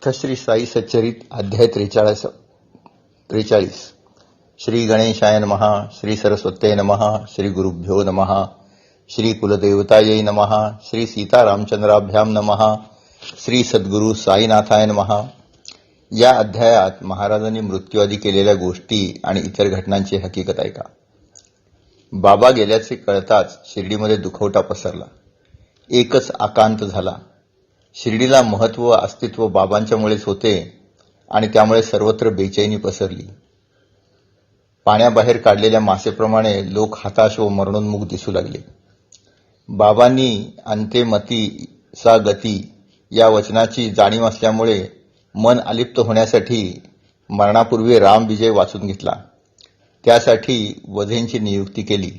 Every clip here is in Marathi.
श्री साई सच्चरित अध्याय 43. श्री गणेशाय नमः. श्री सरस्वत्यै नमः. श्री गुरुभ्यो नमः. श्री कुलदेवतायै नमः. श्री सीतारामचंद्राभ्याम नमः. श्री सद्गुरु साईनाथाय नमः. या अध्यायात महाराजांनी मृत्यूआधी केलेल्या गोष्टी आणि इतर घटनांची हकीकत ऐका. बाबा गेल्याचे कळताच शिर्डीमध्ये दुखवटा पसरला. एकच आकांत झाला. शिर्डीला महत्व व अस्तित्व बाबांच्यामुळेच होते आणि त्यामुळे सर्वत्र बेचैनी पसरली. पाण्याबाहेर काढलेल्या मासेप्रमाणे लोक हताश व मरणोन्मुख दिसू लागले. बाबांनी अंते मती सा गती या वचनाची जाणीव असल्यामुळे मन अलिप्त होण्यासाठी मरणापूर्वी राम विजय वाचून घेतला. त्यासाठी वधेंची नियुक्ती केली.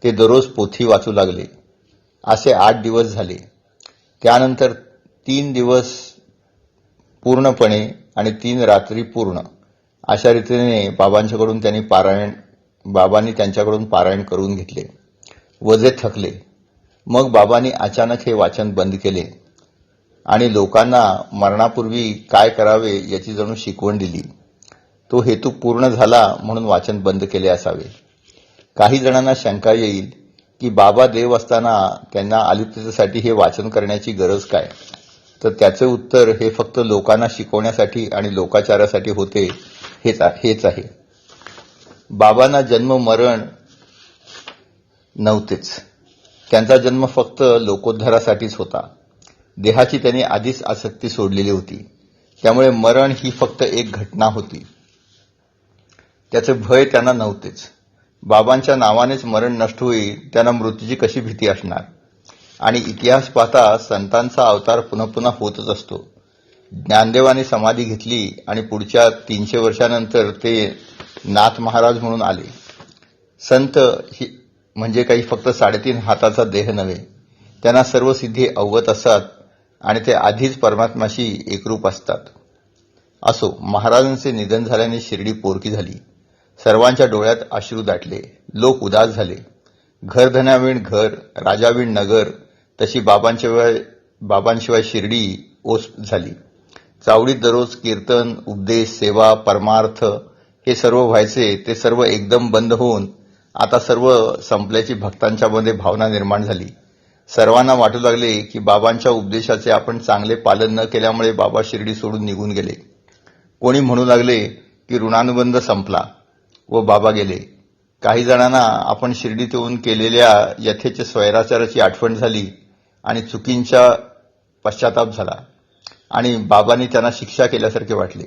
ते दररोज पोथी वाचू लागले. असे 8 दिवस झाले. त्यानंतर 3 दिवस पूर्णपणे आणि 3 रात्री पूर्ण अशा रीतीने बाबांनी त्यांच्याकडून पारायण करून घेतले. वजे थकले. मग बाबांनी अचानक हे वाचन बंद केले आणि लोकांना मरणापूर्वी काय करावे याची जणू शिकवण दिली. तो हेतू पूर्ण झाला म्हणून वाचन बंद केले असावे. काही जणांना शंका येईल की बाबा देव असताना त्यांना अलिप्ततेसाठी हे वाचन करण्याची गरज काय. तर त्याचे उत्तर हे फक्त लोकांना शिकवण्यासाठी आणि लोकाचारासाठी होते हेच आहे. बाबांना जन्म मरण नव्हतेच. त्यांचा जन्म फक्त लोकोद्धारासाठीच होता. देहाची त्यांनी आधीच आसक्ती सोडलेली होती. त्यामुळे मरण ही फक्त एक घटना होती. त्याचे भय त्यांना नव्हतेच. बाबांच्या नावानेच मरण नष्ट होईल, त्यांना मृत्यूची कशी भीती असणार. आणि इतिहास पाहता संतांचा अवतार पुन्हा पुन्हा होतच असतो. ज्ञानदेवाने समाधी घेतली आणि पुढच्या 300 वर्षानंतर ते नाथ महाराज म्हणून आले. संत म्हणजे काही फक्त 3.5 हाताचा देह नव्हे. त्यांना सर्व सिद्धी अवगत असतात आणि ते आधीच परमात्म्याशी एकरूप असतात. असो, महाराजांचे निधन झाल्याने शिर्डी पोरकी झाली. सर्वांच्या डोळ्यात अश्रू दाटले. लोक उदास झाले. घरधनाविण घर, राजाविण नगर, तशी बाबांशिवाय शिर्डी ओस झाली. चावडीत दररोज कीर्तन, उपदेश, सेवा, परमार्थ हे सर्व व्हायचे. ते सर्व एकदम बंद होऊन आता सर्व संपल्याची भक्तांच्या मध्ये भावना निर्माण झाली. सर्वांना वाटू लागले की बाबांच्या उपदेशाचे आपण चांगले पालन न केल्यामुळे बाबा शिर्डी सोडून निघून गेले. कोणी म्हणू लागले की ऋणानुबंध संपला व बाबा गेले. काही जणांना आपण शिर्डीत येऊन केलेल्या यथेच्छ स्वैराचाराची आठवण झाली आणि चुकींचा पश्चाताप झाला आणि बाबांनी त्यांना शिक्षा केल्यासारखे वाटले.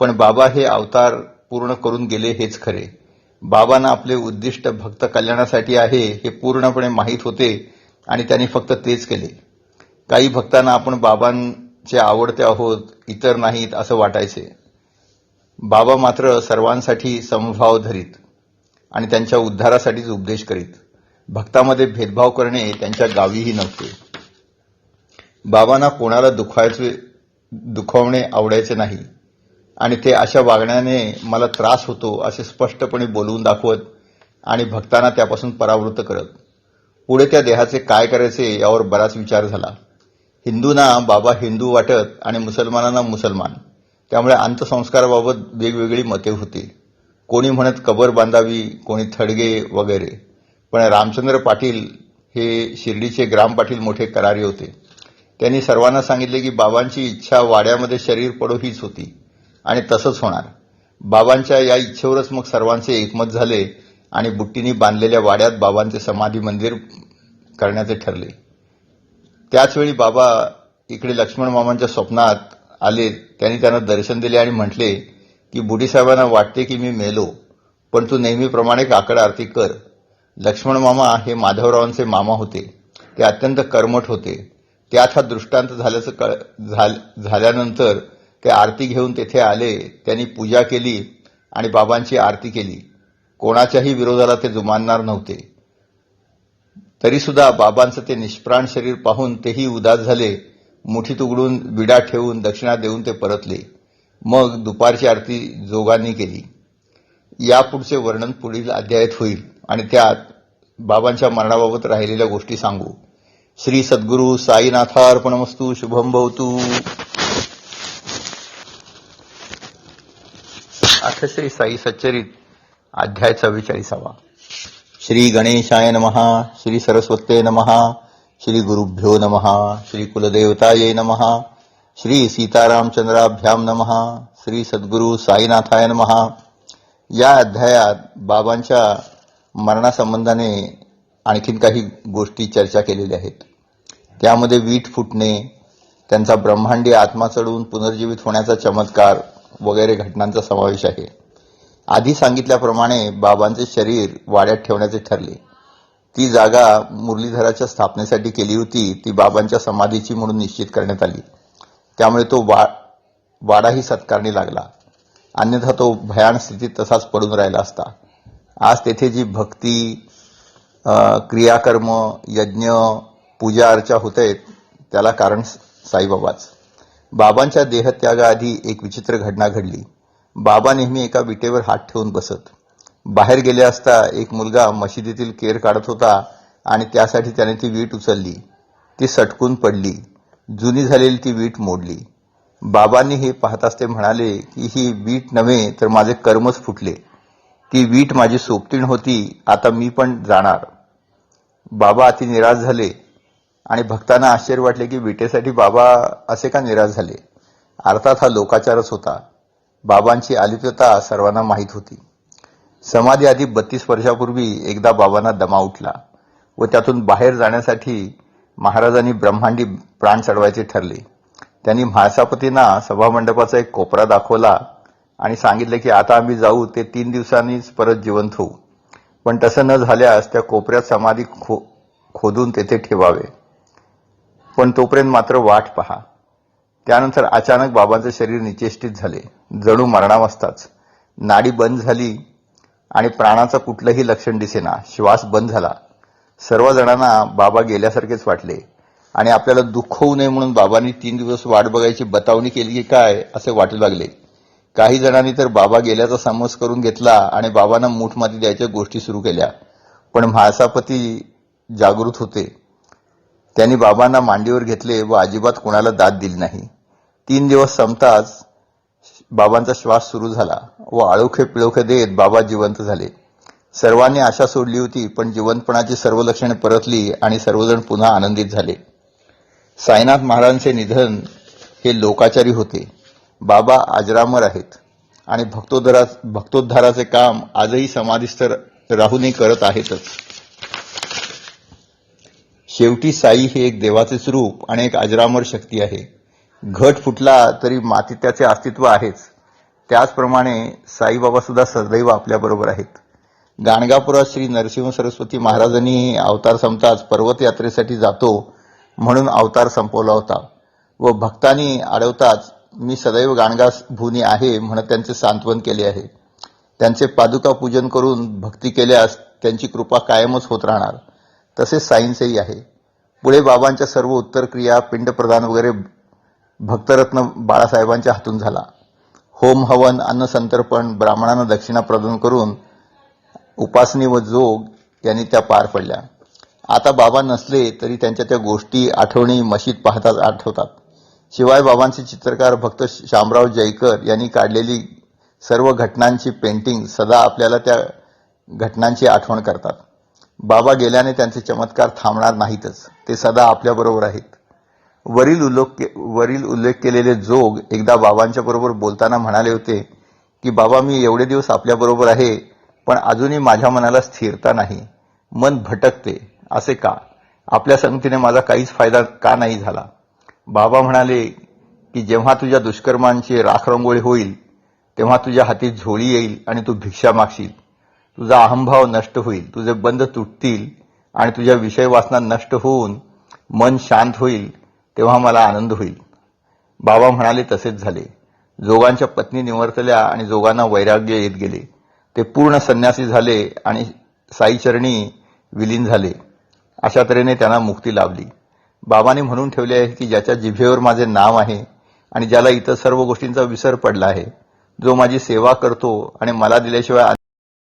पण बाबा हे अवतार पूर्ण करून गेले हेच खरे. बाबांना आपले उद्दिष्ट भक्त कल्याणासाठी आहे हे पूर्णपणे माहीत होते आणि त्यांनी फक्त तेच केले. काही भक्तांना आपण बाबांचे आवडते आहोत, इतर नाहीत असं वाटायचे. बाबा मात्र सर्वांसाठी समभाव धरीत आणि त्यांच्या उद्धारासाठीच उपदेश करीत. भक्तामध्ये भेदभाव करणे त्यांच्या गावीही नव्हते. बाबांना कोणाला दुखावणे आवडायचे नाही आणि ते अशा वागण्याने मला त्रास होतो असे स्पष्टपणे बोलवून दाखवत आणि भक्तांना त्यापासून परावृत्त करत. पुढे त्या देहाचे काय करायचे यावर बराच विचार झाला. हिंदूंना बाबा हिंदू वाटत आणि मुसलमानांना मुसलमान. त्यामुळे अंत्यसंस्काराबाबत वेगवेगळी मते होती. कोणी म्हणत कबर बांधावी, कोणी थडगे वगैरे. पण रामचंद्र पाटील हे शिर्डीचे ग्राम पाटील मोठे करारी होते. त्यांनी सर्वांना सांगितले की बाबांची इच्छा वाड्यामध्ये शरीर पडो हीच होती आणि तसंच होणार. बाबांच्या या इच्छेवरच मग सर्वांचे एकमत झाले आणि बुट्टीनी बांधलेल्या वाड्यात बाबांचे समाधी मंदिर करण्याचे ठरले. त्याचवेळी बाबा इकडे लक्ष्मण मामांच्या स्वप्नात आले. त्यांनी त्यांना दर्शन दिले आणि म्हटले की बुढीसाहेबांना वाटते की मी मेलो, पण तू नेहमीप्रमाणे काकड आरती कर. लक्ष्मण मामा हे माधवरावांचे मामा होते. ते अत्यंत कर्मठ होते. त्यात हा दृष्टांत झाल्यानंतर ते आरती घेऊन तेथे आले. त्यांनी पूजा केली आणि बाबांची आरती केली. कोणाच्याही विरोधाला ते जुमानणार नव्हते. तरीसुद्धा बाबांचं ते निष्प्राण शरीर पाहून तेही उदास झाले. मुठीत उघडून विडा ठेवून दक्षिणा देऊन ते परतले. मग दुपारची आरती जोगांनी केली. यापुढचे वर्णन पुढील अध्यायात होईल आणि त्यात बाबांच्या मरणाबाबत राहिलेल्या गोष्टी सांगू. श्री सद्गुरु साईनाथार्पणमस्तु. शुभम भवतु. अथश्री साई सच्चरित अध्याय 44. श्री गणेशाय नमः. श्री सरस्वते नमः. श्री गुरुभ्यो नमः. श्री कुलदेवतायै नमः. श्री सीतारामचंद्राभ्याम नमः. श्री सद्गुरु साईनाथाय नमः. या अध्यायात बाबांच्या मरणासंबंधाने आणखीन काही गोष्टी चर्चा केलेल्या आहेत. त्यामध्ये वीट फुटणे, त्यांचा ब्रह्मांडी आत्मा चढून पुनर्जीवित होण्याचा चमत्कार वगैरे घटनांचा समावेश आहे. आधी सांगितल्याप्रमाणे बाबांचे शरीर वाड्यात ठेवण्याचे ठरले. ती जागा मुरलीधराच्या स्थापनेसाठी केली होती. ती बाबांच्या समाधीची म्हणून निश्चित करण्यात आली. त्यामुळे तो वाडाही सत्कारणी लागला. अन्यथा तो भयान स्थितीत तसाच पडून राहिला असता. आज तेथे जी भक्ती, क्रियाकर्म, यज्ञ, पूजा अर्चा होते त्याला कारण साईबाबाच. बाबांच्या देहत्यागाआधी एक विचित्र घटना घडली. बाबा नेहमी एका विटेवर हात ठेवून बसत. बाहेर गेले असता एक मुलगा मशिदीतील केर काढत होता आणि त्यासाठी त्याने ती वीट उचलली. ती सटकून पडली. जुनी झालेली ती वीट मोडली. बाबांनी हे पाहताच ते म्हणाले की ही वीट नव्हे तर माझे कर्मच फुटले. ती वीट माझी सोबतीण होती. आता मी पण जाणार. बाबा अति निराश झाले आणि भक्तांना आश्चर्य वाटले की विटेसाठी बाबा असे का निराश झाले. अर्थात हा लोकाचारच होता. बाबांची अलिप्तता सर्वांना माहीत होती. समाधी आधी 32 वर्षापूर्वी एकदा बाबांना दमा उठला व त्यातून बाहेर जाण्यासाठी महाराजांनी ब्रह्मांडी प्राण चढवायचे ठरले. त्यांनी म्हाळसापतींना सभामंडपाचा एक कोपरा दाखवला आणि सांगितले की आता आम्ही जाऊ ते 3 दिवसांनीच परत जिवंत होऊ. पण तसं न झाल्यास त्या कोपऱ्यात समाधी खोदून तेथे ठेवावे. पण तोपर्यंत मात्र वाट पहा. त्यानंतर अचानक बाबांचे शरीर निचेष्टित झाले. जणू मरणावस्थाच. नाडी बंद झाली आणि प्राणाचं कुठलंही लक्षण दिसेना. श्वास बंद झाला. सर्व जणांना बाबा गेल्यासारखेच वाटले आणि आपल्याला दुःख होऊ नये म्हणून बाबांनी 3 दिवस वाट बघायची बतावणी केली की काय असे वाटू लागले. काही जणांनी तर बाबा गेल्याचा समज करून घेतला आणि बाबांना मूठमाती द्यायच्या गोष्टी सुरू केल्या. पण म्हाळसापती जागृत होते. त्यांनी बाबांना मांडीवर घेतले व अजिबात कोणाला दाद दिली नाही. 3 दिवस संपताच बाबांचा श्वास सुरू झाला व आळोखे पिळोखे देत बाबा जिवंत झाले. सर्वांनी आशा सोडली होती पण जिवंतपणाची सर्व लक्षणे परतली आणि सर्वजण पुन्हा आनंदित झाले. साईनाथ महाराजांचे निधन हे लोकाचारी होते. बाबा अजरामर आहेत आणि भक्तोद्धाराचे काम आजही समाधीस्थ राहूनही करत आहेतच. शेवटी साई हे एक देवाचेच रूप आणि एक अजरामर शक्ती आहे. घट फुटला तरी मातीत त्याचे अस्तित्व आहेच. त्याचप्रमाणे साईबाबा सुद्धा सदैव आपल्याबरोबर आहेत. गाणगापुरात श्री नरसिंह सरस्वती महाराजांनी अवतार संपताच पर्वत यात्रेसाठी जातो म्हणून अवतार संपवला होता व भक्तांनी अडवताच मी सदैव गाणगा भूनी आहे म्हणत त्यांचे सांत्वन केले आहे. त्यांचे पादुका पूजन करून भक्ती केल्यास त्यांची कृपा कायमच होत राहणार. तसेच साईंचेही आहे. पुढे बाबांच्या सर्व उत्तर क्रिया, पिंडप्रदान वगैरे भक्तरत्न बाळासाहेबांच्या हातून झाला. होम हवन, अन्नसंतर्पण, ब्राह्मणांना दक्षिणा प्रदान करून उपासनी व जोग यांनी त्या पार पडल्या. आता बाबा नसले तरी त्यांच्या त्या गोष्टी, आठवणी मशीद पाहताच आठवतात. शिवाय बाबांचे चित्रकार भक्त शामराव जयकर यांनी काढलेली सर्व घटनांची पेंटिंग सदा आपल्याला त्या घटनांची आठवण करतात. बाबा गेल्याने त्यांचे चमत्कार थांबणार नाहीतच. ते सदा आपल्याबरोबर आहेत. वरील उल्लेख केलेले जोग एकदा बाबांच्या बरोबर बोलताना म्हणाले होते की बाबा मी एवढे दिवस आपल्याबरोबर आहे पण अजूनही माझ्या मनाला स्थिरता नाही. मन भटकते. असे का? आपल्या संगतीने माझा काहीच फायदा का नाही झाला? बाबा म्हणाले की जेव्हा तुझ्या दुष्कर्मांची राखरंगोळी होईल तेव्हा तुझ्या हाती झोळी येईल आणि तू भिक्षा मागशील. तुझा अहंभाव नष्ट होईल. तुझे बंध तुटतील आणि तुझ्या विषय वासना नष्ट होऊन मन शांत होईल. तेव्हा मला आनंद होईल. बाबा म्हणाले तसेच झाले. जोगांच्या पत्नी निवर्तल्या आणि जोगांना वैराग्य येत गेले. ते पूर्ण संन्यासी झाले आणि साईचरणी विलीन झाले. अशा तऱ्हेने त्यांना मुक्ती लाभली. बाबांनी म्हणून ठेवले आहे की ज्याच्या जिभेवर माझे नाव आहे आणि ज्याला इतर सर्व गोष्टींचा विसर पडला आहे, जो माझी सेवा करतो आणि मला दिल्याशिवाय